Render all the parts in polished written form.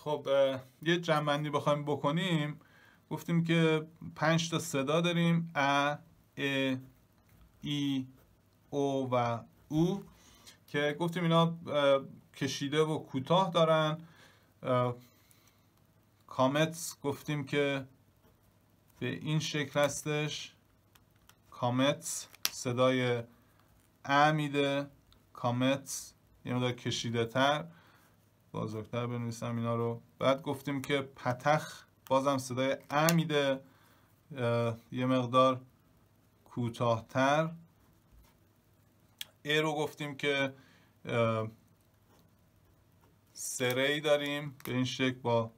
خب یه جمع‌بندی بخوایم بکنیم، گفتیم که 5 تا صدا داریم: ا، ای، او و او، که گفتیم اینا کشیده و کوتاه دارن. کامت گفتیم که به این شکل هستش. کامت صدای ا میده، کامت یه مقدار کشیده تر، بزرگتر بنویسم اینا رو. بعد گفتیم که پتخ بازم صدای ا میده، یه مقدار کوتاه تر. ای رو گفتیم که سری داریم به این شکل با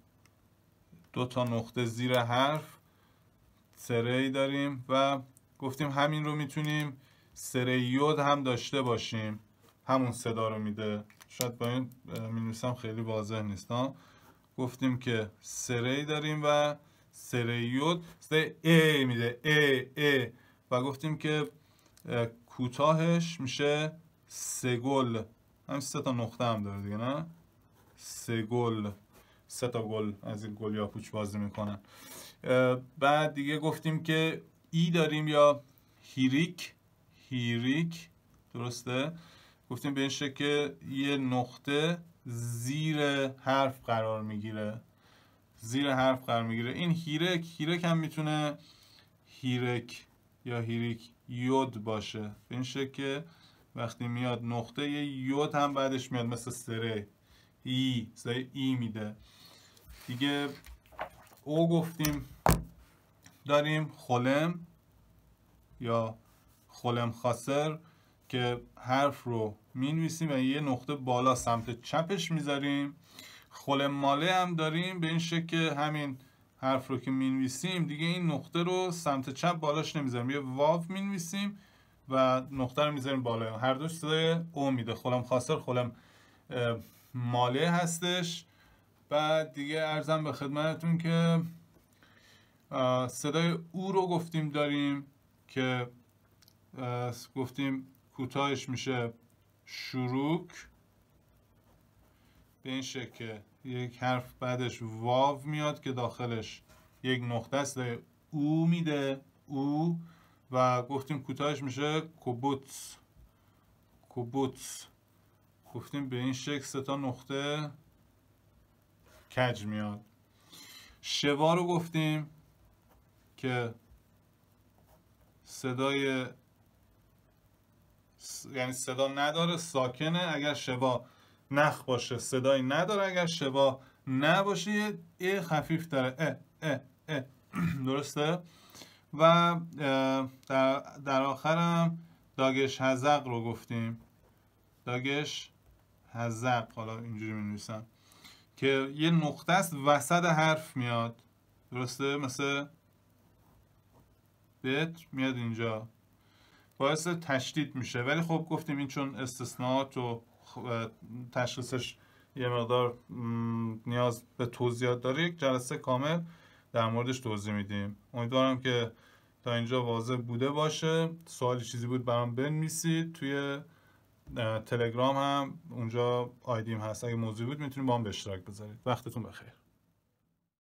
2 تا نقطه زیر حرف، سری داریم. و گفتیم همین رو میتونیم سری یود هم داشته باشیم، همون صدا رو میده. شاید با این مینویسم خیلی واضح نیست ها. گفتیم که سری داریم و سری یود صدای ای میده، ای. و گفتیم که کوتاهش میشه سگل. همین 3 تا نقطه هم داره دیگه، نه؟ سگل، 3 تا گل از این گل یا پوچ بازی میکنن. بعد دیگه گفتیم که ای داریم یا هیریک، درسته؟ گفتیم به این شکل یه نقطه زیر حرف قرار میگیره، این هیرک هم میتونه هیرک یا هیریک یود باشه. به این شکل وقتی میاد نقطه یه یود هم بعدش میاد، مثل سره ای، صدای ای میده دیگه. او گفتیم داریم خلم یا خلم خاسر، که حرف رو مینویسیم و یه نقطه بالا سمت چپش میذاریم. خلم ماله هم داریم به این شکل، همین حرف رو که مینویسیم دیگه این نقطه رو سمت چپ بالاش نمیذاریم، یه واو مینویسیم و نقطه رو میذاریم بالا. هر دوش صدای او میده. خلم خاسر خلم ماله هستش. بعد دیگه عرضم به خدمتتون که صدای او رو گفتیم داریم که گفتیم کوتاهش میشه شروک، به این شکل یک حرف بعدش واو میاد که داخلش یک نقطه است، او میده، او. و گفتیم کوتاهش میشه کوبوتس. گفتیم به این شکل 3 تا نقطه کج میاد. شوا رو گفتیم که صدای یعنی صدا نداره، ساکنه. اگر شوا نخ باشه صدایی نداره، اگر شوا نباشه ای خفیف داره، اه. درسته؟ و در آخرم داگش هزق رو گفتیم. داگش هزق، حالا اینجوری می نویسم که یه نقطه است وسط حرف میاد، درسته؟ مثل بتر میاد اینجا، باعث تشدید میشه. ولی خب گفتیم این چون استثناءات و تشخیصش یه مقدار نیاز به توضیحات داره، یک جلسه کامل در موردش توضیح میدیم. امیدوارم که تا اینجا واضح بوده باشه. سوالی چیزی بود برام بنویسید. توی تلگرام هم اونجا آیدیم هست، اگه موضوعی بود میتونید با هم به اشتراک بذارید. وقتتون بخیر.